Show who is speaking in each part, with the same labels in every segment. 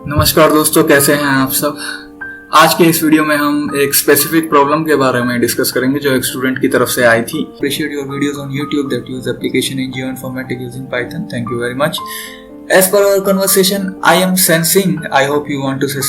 Speaker 1: नमस्कार दोस्तों, कैसे हैं आप सब। आज के इस वीडियो में हम एक स्पेसिफिक प्रॉब्लम के बारे में डिस्कस करेंगे जो एक स्टूडेंट की तरफ से आई थी। Appreciate your videos on YouTube that use application in geoinformatics using Python. Thank you very much. As per our conversation, I am sensing, I hope you want to say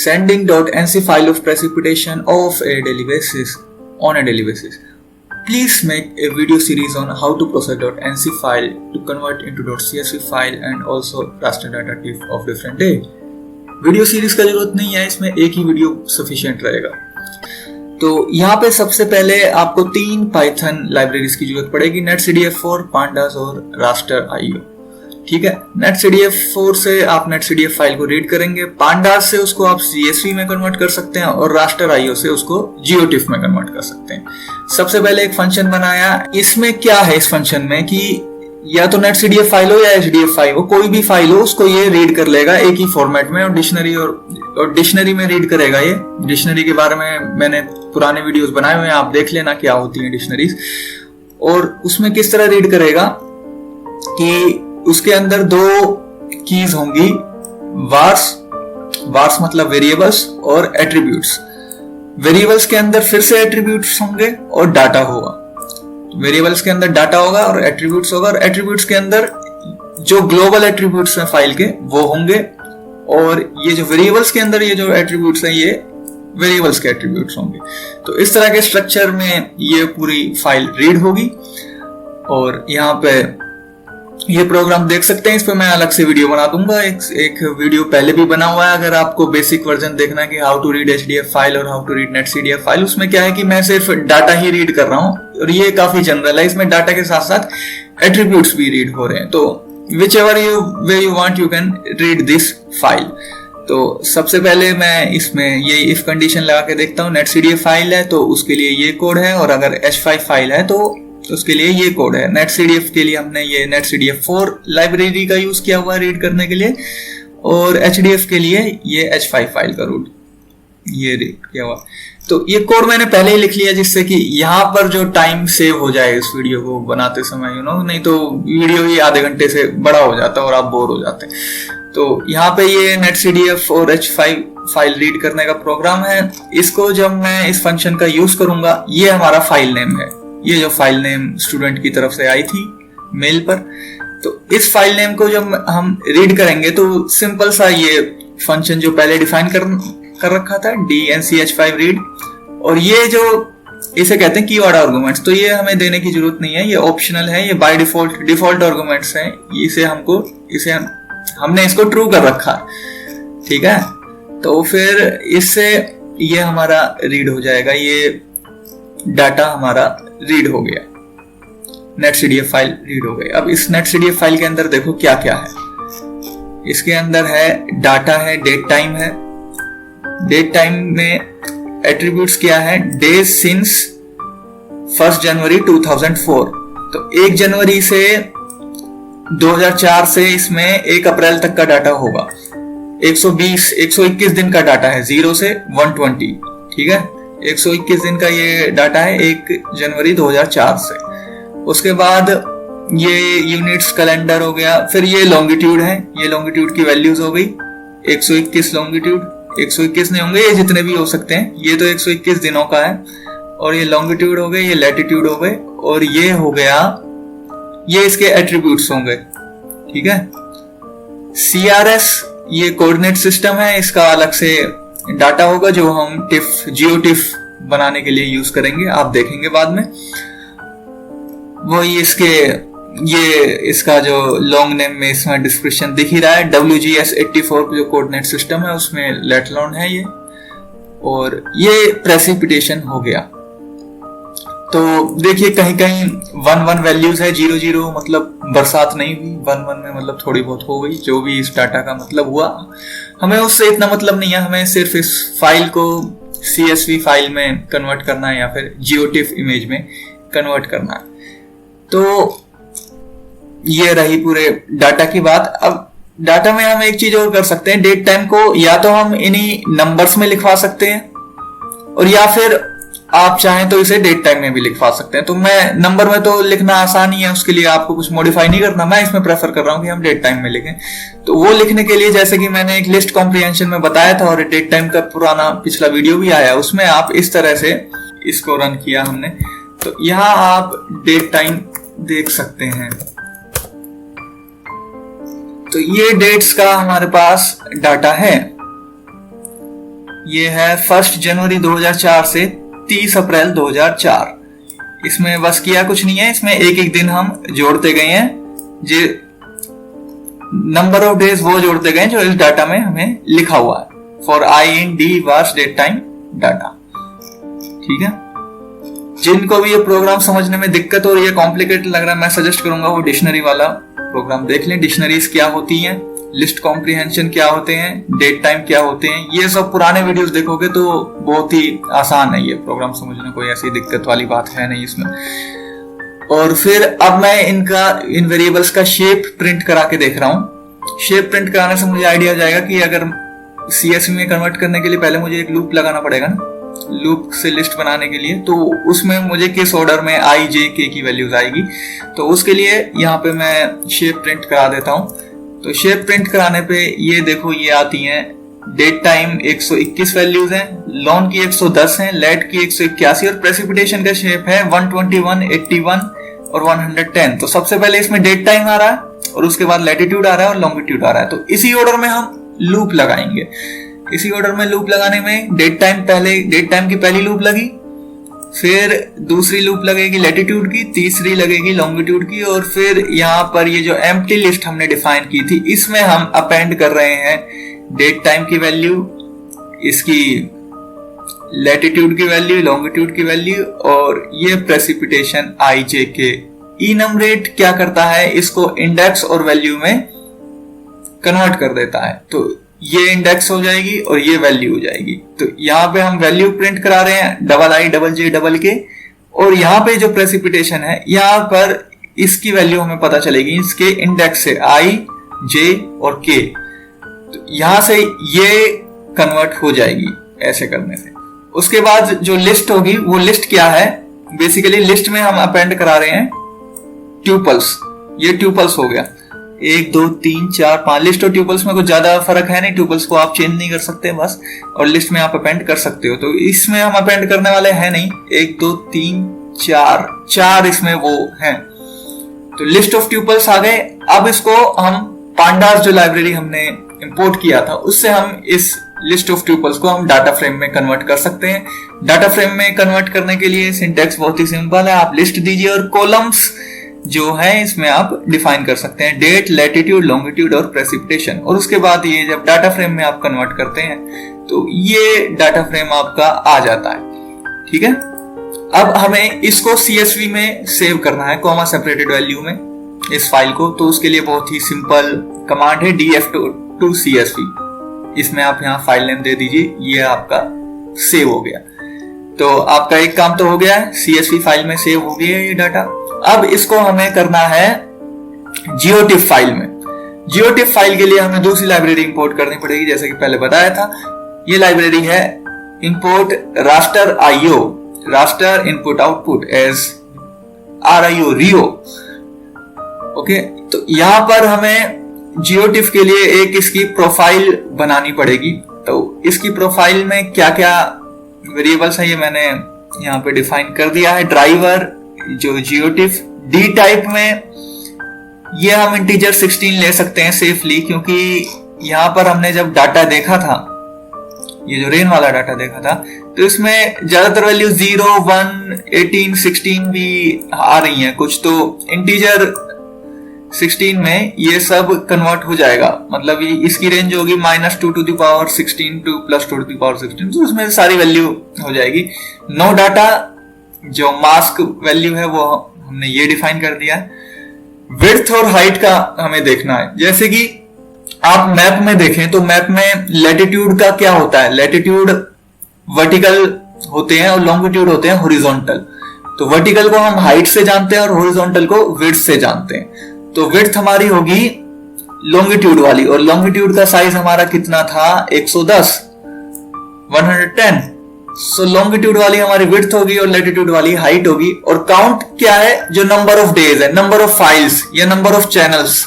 Speaker 1: sending.nc file of precipitation of a daily basis, on a daily basis. Please make a video series on how to process .nc file to convert into .csv file and also raster data type of different day. Video series का जरूरत नहीं है, इसमें एक ही video sufficient रहेगा। तो यहाँ पे सबसे पहले आपको 3 पाइथन लाइब्रेरीज की जरूरत पड़ेगी, netcdf4, pandas और raster.io। ठीक है, netcdf4 से आप netcdf फाइल को रीड करेंगे, pandas से उसको आप csv में कन्वर्ट कर सकते हैं और raster.io से उसको geotiff में कन्वर्ट कर सकते हैं। सबसे पहले एक फंक्शन बनाया। इसमें क्या है इस फंक्शन में कि या तो netcdf फाइल हो या hdf फाइल हो, कोई भी फाइल हो उसको ये रीड कर लेगा एक ही फॉर्मेट में, और डिक्शनरी में रीड करेगा। ये डिक्शनरी के बारे में मैंने पुराने वीडियोस बनाए हुए हैं, आप देख लेना क्या होती है डिक्शनरीज। और उसमें किस तरह रीड करेगा कि उसके अंदर 2 कीज होंगी, वार्स मतलब वेरिएबल्स और एट्रीब्यूट्स। वेरिएबल्स के अंदर फिर से एट्रीब्यूट्स होंगे और डाटा होगा। वेरिएबल्स के अंदर डाटा होगा और एट्रीब्यूट्स होगा, और एट्रीब्यूट्स के अंदर जो ग्लोबल एट्रीब्यूट्स हैं फाइल के वो होंगे, और ये जो वेरिएबल्स के अंदर ये जो एट्रीब्यूट्स हैं ये वेरिएबल्स के एट्रीब्यूट्स होंगे। तो इस तरह के स्ट्रक्चर में ये पूरी फाइल रीड होगी। और यहाँ पे ये प्रोग्राम देख सकते हैं, इस पे मैं अलग से वीडियो बना दूंगा। एक वीडियो पहले भी बना हुआ है, अगर आपको बेसिक वर्जन देखना है कि how to read HDF file और how to read netcdf file. उसमें क्या है कि मैं सिर्फ डाटा ही रीड कर रहा हूँ और ये काफी जनरल है, इसमें डाटा के साथ साथ एट्रीब्यूट्स भी रीड हो रहे हैं। तो whichever way you want you can read this file। तो सबसे पहले मैं इसमें ये इफ कंडीशन लगा के देखता हूँ। netcdf फाइल है तो उसके लिए ये कोड है, और अगर h5 फाइल है तो उसके लिए ये कोड है। netcdf के लिए हमने ये netcdf4 लाइब्रेरी का यूज किया हुआ है रीड करने के लिए, और hdf के लिए ये h5 फाइल का रूट ये रीड किया हुआ। तो ये कोड मैंने पहले ही लिख लिया जिससे कि यहाँ पर जो टाइम सेव हो जाए इस वीडियो को बनाते समय, नहीं तो वीडियो ही आधे घंटे से बड़ा हो जाता और आप बोर हो जाते। तो यहाँ पे ये netcdf और h5 फाइल रीड करने का प्रोग्राम है। इसको जब मैं इस फंक्शन का यूज करूंगा, ये हमारा फाइल नेम है, ये जो फाइल नेम स्टूडेंट की तरफ से आई थी मेल पर। तो इस फाइल नेम को जब हम रीड करेंगे तो सिंपल सा ये फंक्शन जो पहले डिफाइन कर रखा था dnch5 रीड, और ये जो इसे कहते हैं कीवर्ड आर्गुमेंट्स, तो ये हमें देने की जरूरत नहीं है, ये ऑप्शनल है, ये बाय डिफॉल्ट आर्गुमेंट्स हैं। इसे हमने इसको ट्रू कर रखा है। ठीक है, तो फिर इससे ये हमारा रीड हो जाएगा, ये डाटा हमारा रीड हो गया, netcdf फाइल रीड हो गई। अब इस netcdf फाइल के अंदर देखो क्या क्या है। इसके अंदर है डाटा है, डेट टाइम है। डेट टाइम में एट्रीब्यूट्स क्या है, डेज सिंस 1 जनवरी 2004। तो 1 जनवरी से 2004 से इसमें 1 अप्रैल तक का डाटा होगा। 121 दिन का डाटा है, 0 से 120। ठीक है, 121 दिन का ये डाटा है 1 जनवरी 2004 से। उसके बाद ये यूनिट्स कैलेंडर हो गया। फिर ये लॉन्गिट्यूड है, ये लॉन्गिट्यूड की वैल्यूज हो गई 121 लॉन्गिट्यूड, 121 नहीं होंगे ये जितने भी हो सकते हैं, ये तो 121 दिनों का है। और ये लॉन्गिट्यूड हो गए, ये लैटिट्यूड हो गए, और ये हो गया, ये इसके एट्रीब्यूट्स होंगे। ठीक है, CRS ये कोऑर्डिनेट सिस्टम है, इसका अलग से डाटा होगा जो हम जियोटिफ बनाने के लिए यूज करेंगे, आप देखेंगे बाद में। वही इसका जो लॉन्ग नेम में इसमें डिस्क्रिप्शन दिख ही रहा है, WGS84 जो कोऑर्डिनेट सिस्टम है उसमें लेटलॉन है ये, और ये प्रेसिपिटेशन हो गया। तो देखिए कहीं कहीं 1 वैल्यूज है, 0 मतलब बरसात नहीं हुई, 1 में मतलब थोड़ी बहुत हो गई, जो भी इस डाटा का मतलब हुआ। हमें उससे इतना मतलब नहीं है, हमें सिर्फ इस फाइल को CSV फाइल में कन्वर्ट करना है या फिर जियोटिफ इमेज में कन्वर्ट करना है। तो ये रही पूरे डाटा की बात। अब डाटा में हम एक चीज और कर सकते हैं, डेट टाइम को या तो हम इन्हीं नंबर्स में लिखवा सकते हैं, और या फिर आप चाहें तो इसे डेट टाइम में भी लिखवा सकते हैं। तो मैं नंबर में तो लिखना आसान ही है, उसके लिए आपको कुछ मॉडिफाई नहीं करना। मैं इसमें प्रेफर कर रहा हूं कि हम डेट टाइम में लिखें। तो वो लिखने के लिए जैसे कि मैंने एक लिस्ट कॉम्प्रिहेंशन में बताया था, और डेट टाइम का पुराना पिछला वीडियो भी आया, उसमें आप इस तरह से इसको रन किया हमने। तो यहाँ आप डेट टाइम देख सकते हैं। तो ये डेट्स का हमारे पास डाटा है। ये है 1 जनवरी 2004 से 30 अप्रैल 2004। इसमें बस किया कुछ नहीं है, इसमें एक एक दिन हम जोड़ते गए हैं। जो नंबर ऑफ डेज वो जोड़ते गए जो इस डाटा में हमें लिखा हुआ है। For I in D vars date time data. ठीक है, जिनको भी ये प्रोग्राम समझने में दिक्कत हो रही है, कॉम्प्लिकेटेड लग रहा है, मैं सजेस्ट करूंगा वो डिक्शनरी वाला प्रोग्राम देख लें। डिक्शनरीज क्या होती हैं, लिस्ट कॉम्प्रिहेंशन क्या होते हैं, डेट टाइम क्या होते हैं, ये सब पुराने वीडियोस देखोगे तो बहुत ही आसान है ये प्रोग्राम समझना, कोई ऐसी दिक्कत वाली बात है नहीं इसमें। और फिर अब मैं इन वेरिएबल्स का शेप प्रिंट करा के देख रहा हूँ। शेप प्रिंट कराने से मुझे आइडिया हो जाएगा कि अगर CSV में कन्वर्ट करने के लिए पहले मुझे एक लूप लगाना पड़ेगा ना, लूप से लिस्ट बनाने के लिए, तो उसमें मुझे किस ऑर्डर में I, J, K की वैल्यूज आएगी। तो उसके लिए यहाँ पे मैं शेप प्रिंट करा देता हूँ। तो शेप प्रिंट कराने पे ये देखो ये आती हैं। डेट टाइम 121 वैल्यूज हैं, लॉन की 110 हैं, लेट की 181 और प्रेसिपिटेशन का शेप है 121, 81 और 110। तो सबसे पहले इसमें डेट टाइम आ रहा है और उसके बाद लैटिट्यूड आ रहा है और लॉन्गिट्यूड आ रहा है। तो इसी ऑर्डर में हम लूप लगाएंगे। इसी ऑर्डर में लूप लगाने में डेट टाइम की पहली लूप लगी, फिर दूसरी लूप लगेगी लैटिट्यूड की, तीसरी लगेगी लॉन्गिट्यूड की, और फिर यहाँ पर ये जो एम्प्टी लिस्ट हमने डिफाइन की थी इसमें हम अपेंड कर रहे हैं डेट टाइम की वैल्यू, इसकी लैटिट्यूड की वैल्यू, लॉन्गिट्यूड की वैल्यू, और ये प्रेसिपिटेशन I, J, K। इनमरेट क्या करता है, इसको इंडेक्स और वैल्यू में कन्वर्ट कर देता है। तो ये इंडेक्स हो जाएगी और ये वैल्यू हो जाएगी। तो यहाँ पे हम वैल्यू प्रिंट करा रहे हैं I, J, K, और यहाँ पे जो प्रेसिपिटेशन है यहाँ पर इसकी वैल्यू हमें पता चलेगी इसके इंडेक्स से I, J और K। तो यहाँ से ये कन्वर्ट हो जाएगी ऐसे करने से। उसके बाद जो लिस्ट होगी वो लिस्ट क्या है, बेसिकली लिस्ट में हम अपेंड करा रहे हैं ट्यूपल्स। ये ट्यूपल्स हो गया 1, 2, 3, 4, 5। लिस्ट और ट्यूपल्स में कुछ ज्यादा फर्क है नहीं, ट्यूपल्स को आप चेंज नहीं कर सकते बस, और लिस्ट में आप अपेंड कर सकते हो। तो इसमें हम अपेंड करने वाले हैं नहीं, 1, 2, 3, 4 इसमें वो हैं। तो लिस्ट ऑफ ट्यूपल्स आ गए। अब इसको हम पांडास जो लाइब्रेरी हमने इंपोर्ट किया था उससे हम इस लिस्ट ऑफ ट्यूपल्स को हम डाटा फ्रेम में कन्वर्ट कर सकते हैं। डाटा फ्रेम में कन्वर्ट करने के लिए सिंटैक्स बहुत ही सिंपल है, आप लिस्ट दीजिए और कॉलम्स जो है इसमें आप डिफाइन कर सकते हैं डेट, लैटिट्यूड, लॉन्गिट्यूड और प्रेसिपिटेशन। और उसके बाद ये जब डाटा फ्रेम में आप कन्वर्ट करते हैं तो ये डाटा फ्रेम आपका आ जाता है। ठीक है, अब हमें इसको CSV में सेव करना है, कॉमा सेपरेटेड वैल्यू में, इस फाइल को। तो उसके लिए बहुत ही सिंपल कमांड है df2 CSV। इसमें आप यहाँ फाइल नेम दे दीजिए, ये आपका सेव हो गया। तो आपका एक काम तो हो गया है, CSV फाइल में सेव हो गया ये डाटा। अब इसको हमें करना है GeoTIFF फाइल में। GeoTIFF फाइल के लिए हमें दूसरी लाइब्रेरी इंपोर्ट करनी पड़ेगी, जैसे कि पहले बताया था। ये लाइब्रेरी है import raster IO, raster input output as RIO। Okay, तो यहां पर हमें GeoTIFF के लिए एक इसकी प्रोफाइल बनानी पड़ेगी। तो इसकी प्रोफाइल में क्या क्या वेरिएबल्स है ये मैंने यहाँ पे डिफाइन कर दिया है। ड्राइवर जो GeoTIFF डी टाइप में ये हम इंटीजर 16 ले सकते हैं सेफली, क्योंकि यहां पर हमने जब डाटा देखा था, ये जो रेन वाला डाटा देखा था, तो इसमें ज्यादातर वैल्यू 0, 1, 18, 16 भी आ रही हैं कुछ। तो इंटीजर 16 में ये सब कन्वर्ट हो जाएगा, मतलब इसकी रेंज होगी -2 to the power 16 to +2 to the power 16। तो उसमें सारी वैल्यू हो जाएगी। नो डाटा जो मास्क वैल्यू है वो हमने ये डिफाइन कर दिया है। विड्थ और हाइट का हमें देखना है। जैसे कि आप मैप में देखें तो मैप में लैटिट्यूड का क्या होता है, लैटिट्यूड वर्टिकल होते हैं और लॉन्गिट्यूड होते हैं हॉरिजॉन्टल। तो वर्टिकल को हम हाइट से जानते हैं और हॉरिजॉन्टल को विड्थ से जानते हैं। तो विड्थ हमारी होगी लॉन्गिट्यूड वाली, और लॉन्गिट्यूड का साइज हमारा कितना था 110, सो लॉन्गिट्यूड वाली हमारी विड्थ होगी और लैटिट्यूड वाली हाइट होगी। और काउंट क्या है, जो नंबर ऑफ डेज है, नंबर ऑफ फाइल्स या नंबर ऑफ चैनल्स।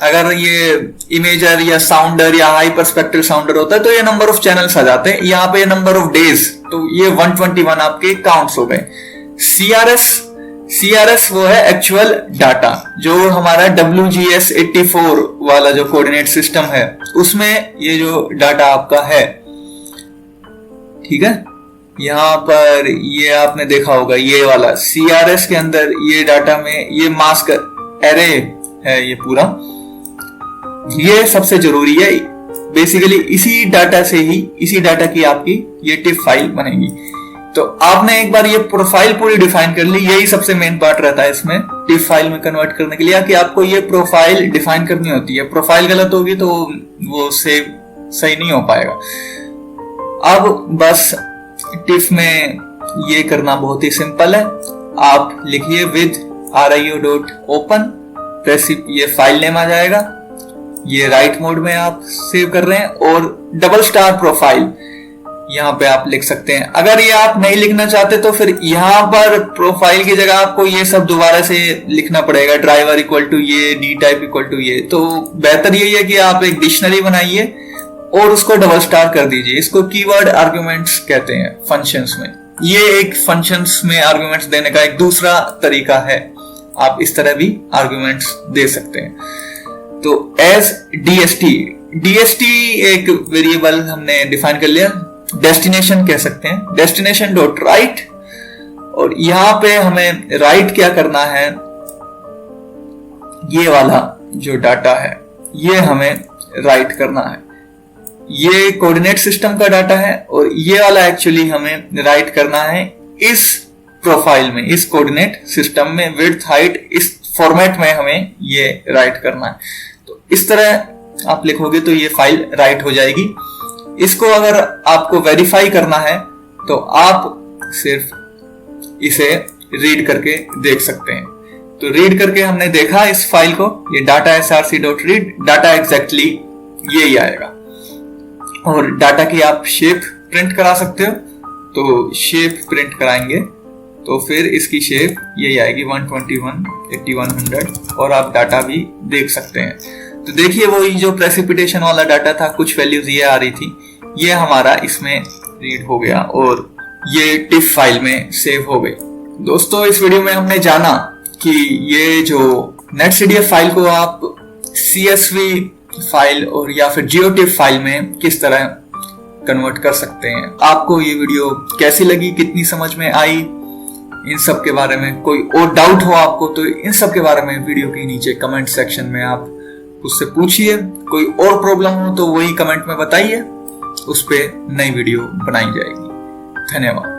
Speaker 1: अगर ये इमेजर या साउंडर या हाइपर स्पेक्ट्रल साउंडर होता है तो ये नंबर ऑफ चैनल्स आ जाते हैं। यहाँ पे नंबर ऑफ डेज, तो ये 121 आपके काउंट्स हो गए। CRS वो है एक्चुअल डाटा, जो हमारा WGS84 वाला जो कोऑर्डिनेट सिस्टम है उसमें ये जो डाटा आपका है, ठीक है। यहाँ पर ये आपने देखा होगा, ये वाला CRS के अंदर ये डाटा में ये मास्क एरे है, ये पूरा ये सबसे जरूरी है। बेसिकली इसी डाटा से ही, इसी डाटा की आपकी ये टिप फाइल बनेगी। तो आपने एक बार ये प्रोफाइल पूरी डिफाइन कर ली, यही सबसे मेन पार्ट रहता है इसमें टिप फाइल में कन्वर्ट करने के लिए, कि आपको ये प्रोफाइल डिफाइन करनी होती है। प्रोफाइल गलत होगी तो वो सेव सही नहीं हो पाएगा। अब बस टिफ में ये करना बहुत ही सिंपल है। आप लिखिए with rio.open, प्रेसिप ये फाइल नेम आ जाएगा, ये राइट मोड में आप सेव कर रहे हैं, और डबल स्टार प्रोफाइल यहाँ पे आप लिख सकते हैं। अगर ये आप नहीं लिखना चाहते तो फिर यहाँ पर प्रोफाइल की जगह आपको ये सब दोबारा से लिखना पड़ेगा, ड्राइवर इक्वल टू ये, डी टाइप इक्वल टू ये। तो बेहतर यही है कि आप एक डिक्शनरी बनाइए और उसको डबल स्टार कर दीजिए। इसको कीवर्ड आर्गुमेंट्स कहते हैं फंक्शंस में। ये एक फंक्शंस में आर्गुमेंट्स देने का एक दूसरा तरीका है, आप इस तरह भी आर्गुमेंट्स दे सकते हैं। तो एज DST एक वेरिएबल हमने डिफाइन कर लिया, डेस्टिनेशन कह सकते हैं, डेस्टिनेशन डॉट राइट। और यहां पे हमें राइट क्या करना है, ये वाला जो डाटा है ये हमें राइट करना है। ये कोऑर्डिनेट सिस्टम का डाटा है और ये वाला एक्चुअली हमें राइट करना है इस प्रोफाइल में, इस कोऑर्डिनेट सिस्टम में, विड्थ हाइट इस फॉर्मेट में हमें ये राइट करना है। तो इस तरह आप लिखोगे तो ये फाइल राइट हो जाएगी। इसको अगर आपको वेरीफाई करना है तो आप सिर्फ इसे रीड करके देख सकते हैं। तो रीड करके हमने देखा इस फाइल को, ये डाटा src.read, डाटा एग्जैक्टली यही आएगा। और डाटा की आप शेप प्रिंट करा सकते हो, तो शेप प्रिंट कराएंगे तो फिर इसकी शेप यही आएगी 121, 8100, और आप डाटा भी देख सकते हैं। तो देखिए वही जो प्रेसिपिटेशन वाला डाटा था, कुछ वैल्यूज ये आ रही थी, ये हमारा इसमें रीड हो गया और ये टिफ फाइल में सेव हो गई। दोस्तों इस वीडियो में हमने जाना कि ये जो netcdf फाइल को आप CSV फाइल और या फिर GeoTIFF फाइल में किस तरह कन्वर्ट कर सकते हैं। आपको ये वीडियो कैसी लगी, कितनी समझ में आई, इन सब के बारे में कोई और डाउट हो आपको तो इन सब के बारे में वीडियो के नीचे कमेंट सेक्शन में आप उससे पूछिए। कोई और प्रॉब्लम हो तो वही कमेंट में बताइए, उस पे नई वीडियो बनाई जाएगी। धन्यवाद।